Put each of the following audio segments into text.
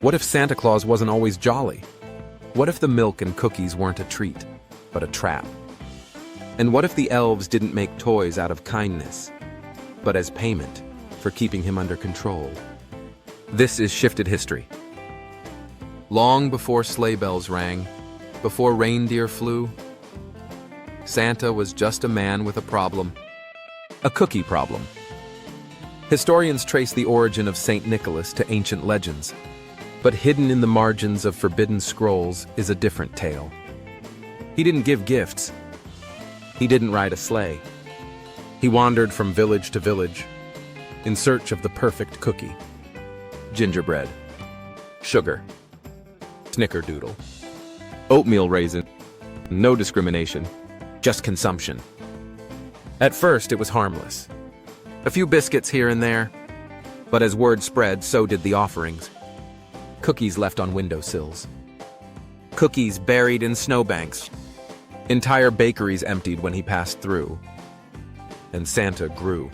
What if Santa Claus wasn't always jolly? What if the milk and cookies weren't a treat, but a trap? And what if the elves didn't make toys out of kindness, but as payment for keeping him under control? This is Shifted History. Long before sleigh bells rang, before reindeer flew, Santa was just a man with a problem. A cookie problem. Historians trace the origin of St. Nicholas to ancient legends, but hidden in the margins of forbidden scrolls is a different tale. He didn't give gifts. He didn't ride a sleigh. He wandered from village to village in search of the perfect cookie. Gingerbread, sugar, snickerdoodle, oatmeal raisin, no discrimination, just consumption. At first, it was harmless. A few biscuits here and there, but as word spread, so did the offerings. Cookies left on windowsills. Cookies buried in snowbanks. Entire bakeries emptied when he passed through. And Santa grew.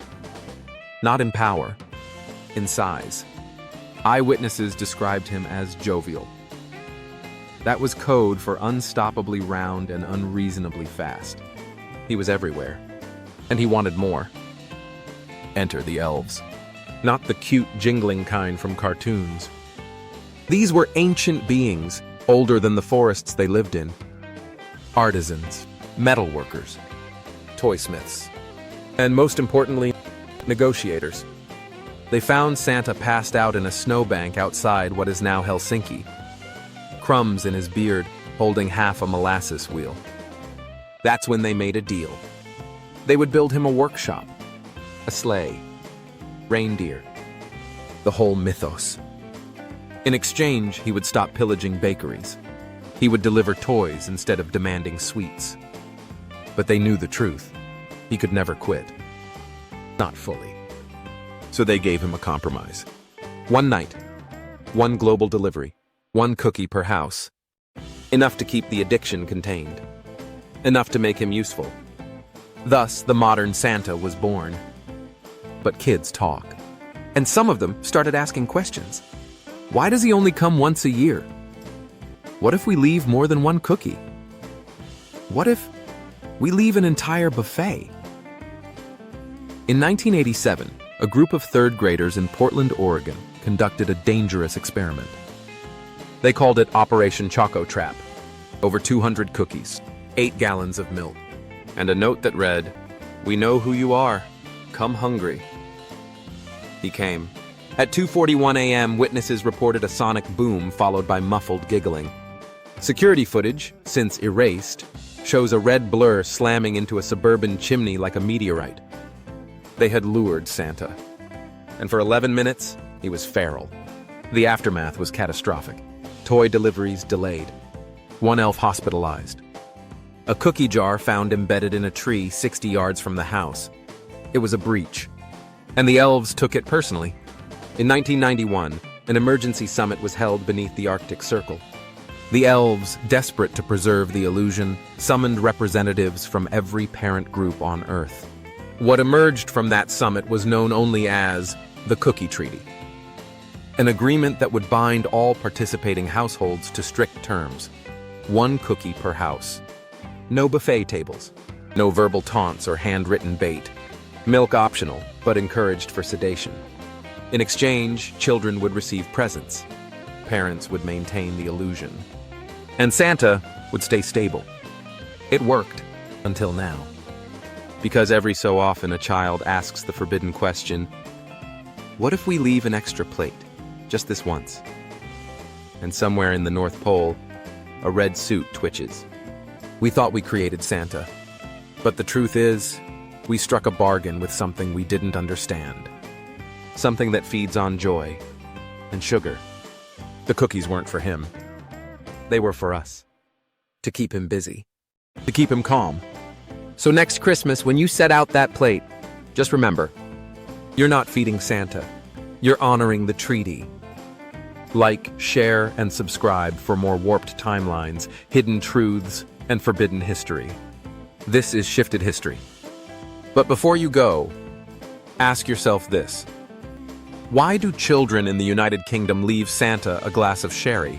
Not in power, in size. Eyewitnesses described him as jovial. That was code for unstoppably round and unreasonably fast. He was everywhere, and he wanted more. Enter the elves. Not the cute, jingling kind from cartoons. These were ancient beings, older than the forests they lived in. Artisans, metalworkers, toysmiths, and most importantly, negotiators. They found Santa passed out in a snowbank outside what is now Helsinki. Crumbs in his beard, holding half a molasses wheel. That's when they made a deal. They would build him a workshop, a sleigh, reindeer, the whole mythos. In exchange, he would stop pillaging bakeries. He would deliver toys instead of demanding sweets. But they knew the truth. He could never quit. Not fully. So they gave him a compromise. One night, one global delivery, one cookie per house. Enough to keep the addiction contained. Enough to make him useful. Thus, the modern Santa was born. But kids talk. And some of them started asking questions. Why does he only come once a year? What if we leave more than one cookie? What if we leave an entire buffet? In 1987, a group of third graders in Portland, Oregon, conducted a dangerous experiment. They called it Operation Choco Trap. Over 200 cookies, 8 gallons of milk, and a note that read, "We know who you are. Come hungry." He came. At 2:41 a.m., witnesses reported a sonic boom followed by muffled giggling. Security footage, since erased, shows a red blur slamming into a suburban chimney like a meteorite. They had lured Santa. And for 11 minutes, he was feral. The aftermath was catastrophic. Toy deliveries delayed. One elf hospitalized. A cookie jar found embedded in a tree 60 yards from the house. It was a breach. And the elves took it personally. In 1991, an emergency summit was held beneath the Arctic Circle. The elves, desperate to preserve the illusion, summoned representatives from every parent group on Earth. What emerged from that summit was known only as the Cookie Treaty. An agreement that would bind all participating households to strict terms. One cookie per house. No buffet tables. No verbal taunts or handwritten bait. Milk optional, but encouraged for sedation. In exchange, children would receive presents. Parents would maintain the illusion. And Santa would stay stable. It worked, until now. Because every so often a child asks the forbidden question, what if we leave an extra plate, just this once? And somewhere in the North Pole, a red suit twitches. We thought we created Santa. But the truth is, we struck a bargain with something we didn't understand. Something that feeds on joy and sugar. The cookies weren't for him. They were for us. To keep him busy. To keep him calm. So next Christmas, when you set out that plate, just remember, you're not feeding Santa. You're honoring the treaty. Like, share, and subscribe for more warped timelines, hidden truths, and forbidden history. This is Shifted History. But before you go, ask yourself this. Why do children in the United Kingdom leave Santa a glass of sherry?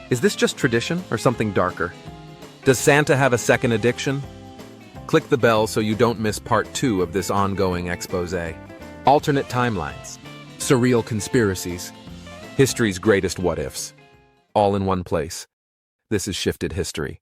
Is this just tradition or something darker? Does Santa have a second addiction? Click the bell so you don't miss part 2 of this ongoing exposé. Alternate timelines. Surreal conspiracies. History's greatest what-ifs. All in one place. This is Shifted History.